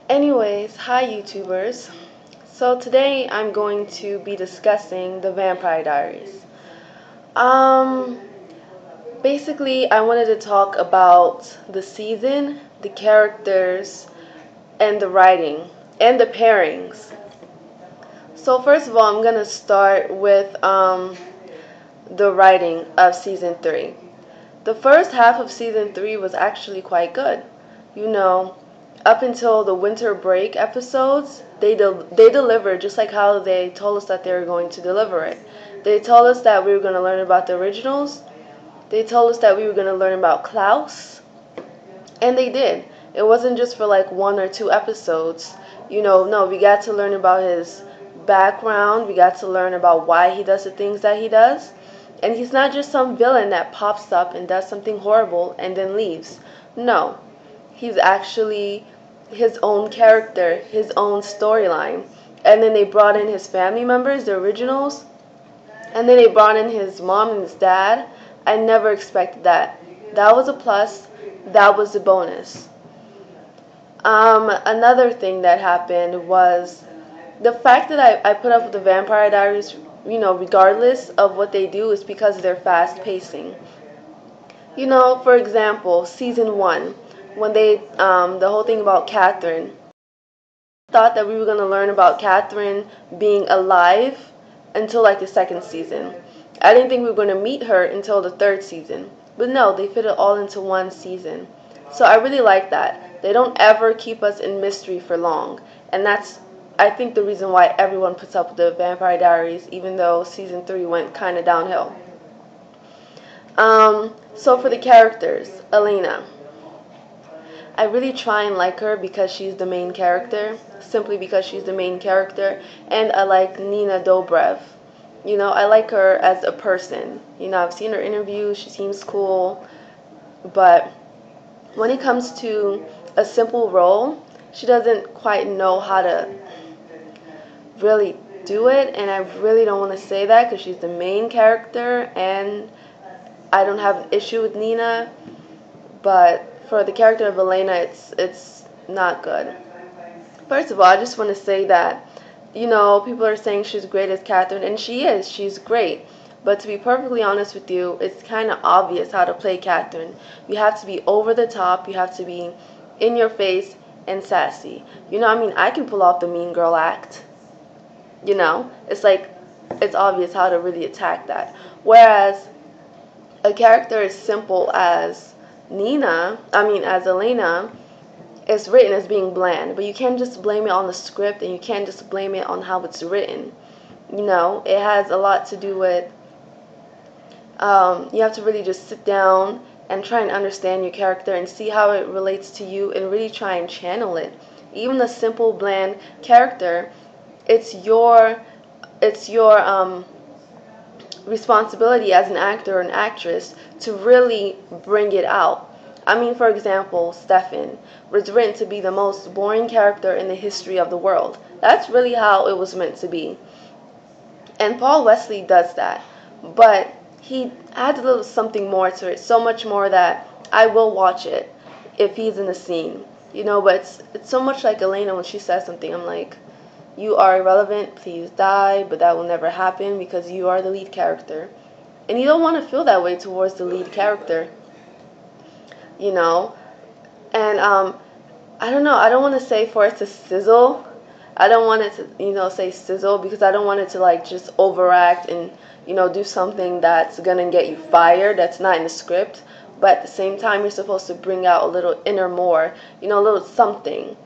Anyways, hi YouTubers. So today I'm going to be discussing the Vampire Diaries. Um, Basically I wanted to talk about the season, the characters, and the writing, and the pairings. So first of all, I'm gonna start with the writing of season 3. The first half of season 3 was actually quite good. You know, up until the winter break episodes, they delivered just like how they told us that they were going to deliver it. They told us that we were going to learn about the originals. They told us that we were going to learn about Klaus, and they did. It wasn't just for like 1 or 2 episodes. No, we got to learn about his background. We got to learn about why he does the things that he does. And he's not just some villain that pops up and does something horrible and then leaves. No, he's actually his own character, his own storyline. And then they brought in his family members, the originals, and then they brought in his mom and his dad. I never expected that. That was a plus. That was a bonus. Another thing that happened was the fact that I put up with the Vampire Diaries, regardless of what they do, is because of their fast pacing. For example, season 1, when the whole thing about Catherine, thought that we were going to learn about Catherine being alive until like the second season. I didn't think we were going to meet her until the third season. But no, they fit it all into one season. So I really like that. They don't ever keep us in mystery for long. And that's, I think, the reason why everyone puts up with the Vampire Diaries, even though season 3 went kind of downhill. So for the characters, Elena. I really try and like her because she's the main character, simply because she's the main character, and I like Nina Dobrev. I like her as a person. I've seen her interviews, she seems cool, but when it comes to a simple role, she doesn't quite know how to really do it, and I really don't want to say that because she's the main character, and I don't have an issue with Nina, but for the character of Elena, it's not good. First of all, I just want to say that, people are saying she's great as Catherine, and she is. She's great. But to be perfectly honest with you, it's kind of obvious how to play Catherine. You have to be over the top. You have to be in your face and sassy. I can pull off the mean girl act. It's like, it's obvious how to really attack that. Whereas a character as simple as as Elena, is written as being bland, but you can't just blame it on the script, and you can't just blame it on how it's written. It has a lot to do with, you have to really just sit down and try and understand your character and see how it relates to you and really try and channel it. Even a simple, bland character, it's your responsibility as an actor or an actress to really bring it out. For example, Stefan was written to be the most boring character in the history of the world. That's really how it was meant to be. And Paul Wesley does that. But he adds a little something more to it, so much more that I will watch it if he's in the scene. But it's so much like Elena when she says something. I'm like, you are irrelevant, please die, but that will never happen because you are the lead character. And you don't want to feel that way towards the lead character, you know? And I don't know, I don't want to say for it to sizzle. I don't want it to, say sizzle because I don't want it to like just overact and, do something that's going to get you fired that's not in the script. But at the same time, you're supposed to bring out a little inner more, a little something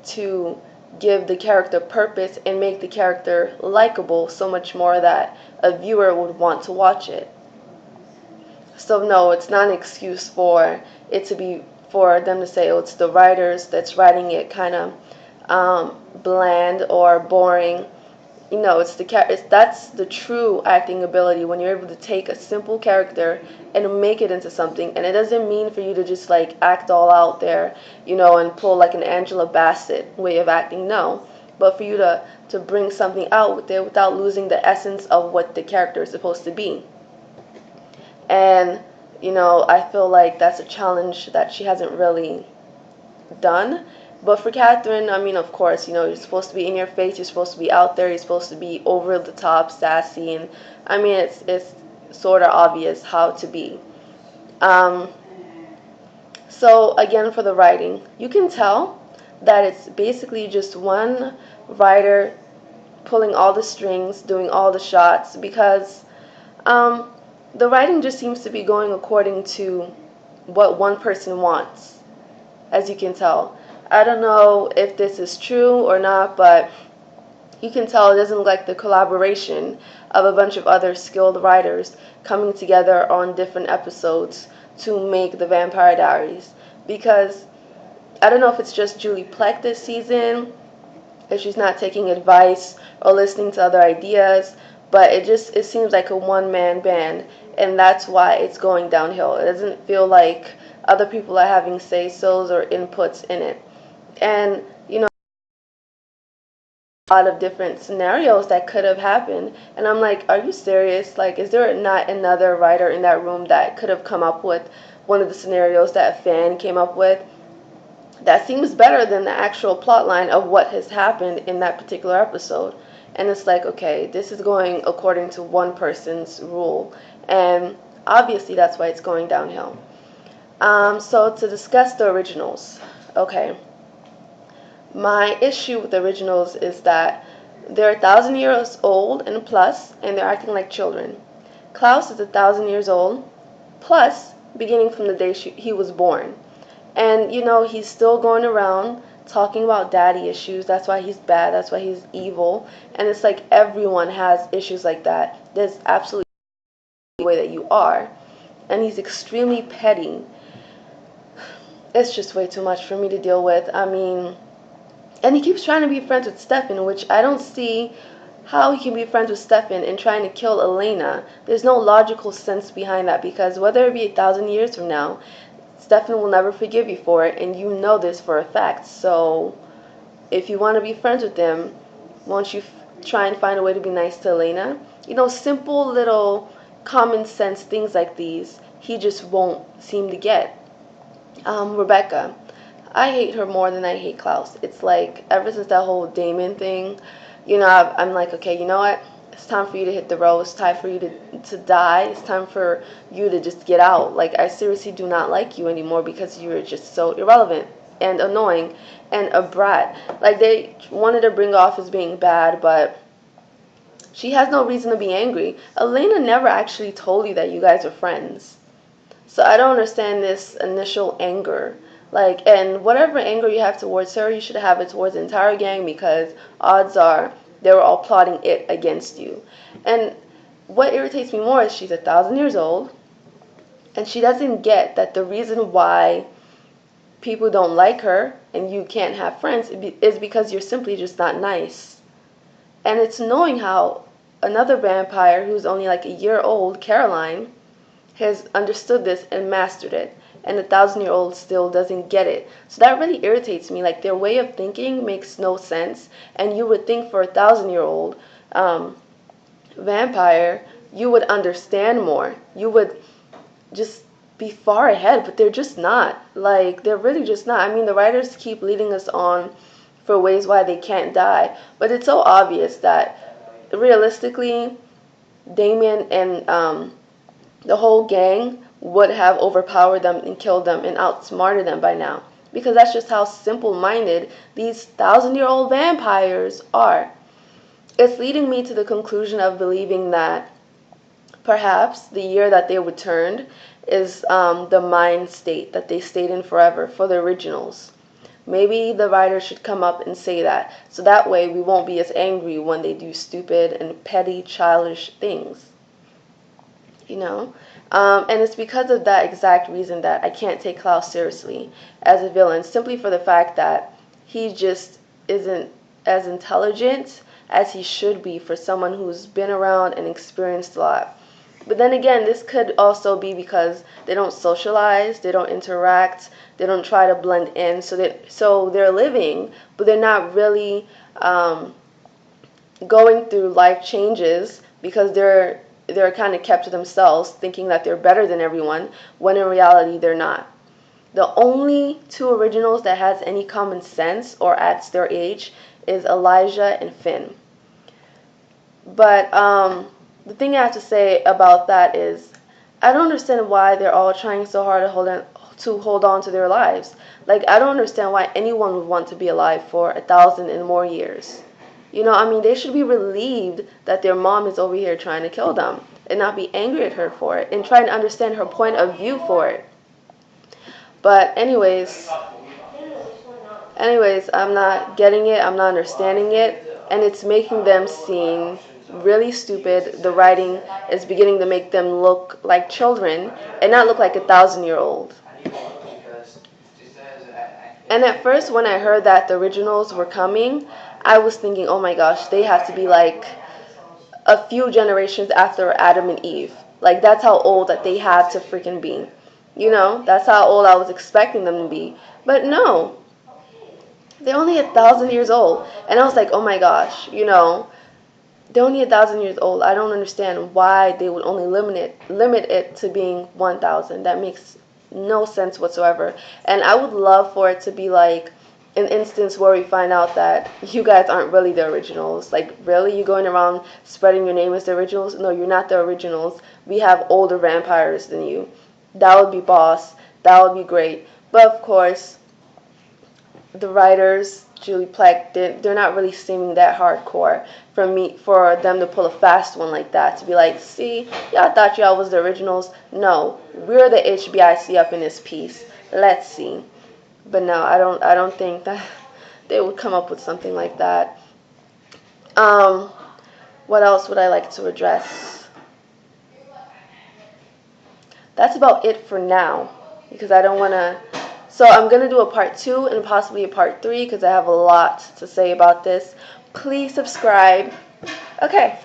to give the character purpose and make the character likable so much more that a viewer would want to watch it. So no, it's not an excuse for it to be, for them to say, oh, it's the writers that's writing it kind of bland or boring. That's the true acting ability, when you're able to take a simple character and make it into something. And it doesn't mean for you to just like act all out there, and pull like an Angela Bassett way of acting. No, but for you to bring something out with it without losing the essence of what the character is supposed to be. And I feel like that's a challenge that she hasn't really done, But for Catherine, I mean, of course, you're supposed to be in your face, you're supposed to be out there, you're supposed to be over the top, sassy, and I mean, it's sort of obvious how to be. Um, so again, for the writing, you can tell that it's basically just one writer pulling all the strings, doing all the shots, because um, the writing just seems to be going according to what one person wants, as you can tell. I don't know if this is true or not, but you can tell it doesn't look like the collaboration of a bunch of other skilled writers coming together on different episodes to make the Vampire Diaries. Because I don't know if it's just Julie Plec this season, if she's not taking advice or listening to other ideas, but it seems like a one-man band, and that's why it's going downhill. It doesn't feel like other people are having say-sos or inputs in it. And a lot of different scenarios that could have happened, and I'm like, are you serious? Like, is there not another writer in that room that could have come up with one of the scenarios that Fan came up with that seems better than the actual plot line of what has happened in that particular episode? And it's like, okay, this is going according to one person's rule, and obviously that's why it's going downhill. So to discuss the originals, okay, my issue with the originals is that they're 1,000 years old and plus, and they're acting like children. Klaus is 1,000 years old plus, beginning from the day he was born. And he's still going around talking about daddy issues. That's why he's bad. That's why he's evil. And it's like everyone has issues like that. There's absolutely no way that you are. And he's extremely petty. It's just way too much for me to deal with. I mean, and he keeps trying to be friends with Stefan, which I don't see how he can be friends with Stefan and trying to kill Elena. There's no logical sense behind that, because whether it be 1,000 years from now, Stefan will never forgive you for it, and you know this for a fact. So if you want to be friends with him, won't you try and find a way to be nice to Elena? Simple little common sense things like these, he just won't seem to get. Rebecca. I hate her more than I hate Klaus. It's like, ever since that whole Damon thing, I'm like, okay, you know what? It's time for you to hit the road. It's time for you to die. It's time for you to just get out. Like, I seriously do not like you anymore because you're just so irrelevant and annoying and a brat. Like, they wanted to bring off as being bad, but she has no reason to be angry. Elena never actually told you that you guys are friends. So I don't understand this initial anger. Like, and whatever anger you have towards her, you should have it towards the entire gang, because odds are they were all plotting it against you. And what irritates me more is she's 1,000 years old, and she doesn't get that the reason why people don't like her and you can't have friends is because you're simply just not nice. And it's knowing how another vampire who's only like a year old, Caroline, has understood this and mastered it, and 1,000-year-old still doesn't get it. So that really irritates me. Like, their way of thinking makes no sense, and you would think for a 1,000-year-old vampire, you would understand more. You would just be far ahead, but they're just not. Like, they're really just not. I mean, the writers keep leading us on for ways why they can't die, but it's so obvious that realistically, Damien and the whole gang would have overpowered them and killed them and outsmarted them by now. Because that's just how simple-minded these 1,000-year-old vampires are. It's leading me to the conclusion of believing that perhaps the year that they returned is the mind state that they stayed in forever for the originals. Maybe the writer should come up and say that, so that way we won't be as angry when they do stupid and petty, childish things. And it's because of that exact reason that I can't take Klaus seriously as a villain, simply for the fact that he just isn't as intelligent as he should be for someone who's been around and experienced a lot. But then again, this could also be because they don't socialize, they don't interact, they don't try to blend in, so they're living, but they're not really going through life changes, because they're kind of kept to themselves, thinking that they're better than everyone, when in reality they're not. The only two originals that has any common sense or acts their age is Elijah and Finn. But the thing I have to say about that is I don't understand why they're all trying so hard to hold on to their lives. Like, I don't understand why anyone would want to be alive for 1,000 and more years. I mean, they should be relieved that their mom is over here trying to kill them and not be angry at her for it and trying to understand her point of view for it. But anyways, I'm not getting it. I'm not understanding it. And it's making them seem really stupid. The writing is beginning to make them look like children and not look like 1,000-year-old. And at first, when I heard that the originals were coming, I was thinking, oh my gosh, they have to be like a few generations after Adam and Eve. Like, that's how old that they had to freaking be. That's how old I was expecting them to be. But no, they're only 1,000 years old. And I was like, oh my gosh, they're only 1,000 years old. I don't understand why they would only limit it to being 1,000. That makes no sense whatsoever. And I would love for it to be like an instance where we find out that you guys aren't really the originals. Like, really? You going around spreading your name as the originals? No, you're not the originals. We have older vampires than you. That would be boss. That would be great. But of course, the writers, Julie Plec, they're not really seeming that hardcore for them to pull a fast one like that, to be like, see, y'all thought y'all was the originals. No, we're the HBIC up in this piece. Let's see. But no, I don't think that they would come up with something like that. What else would I like to address? That's about it for now, because I don't want to. So I'm going to do a part 2 and possibly a part 3 because I have a lot to say about this. Please subscribe. Okay.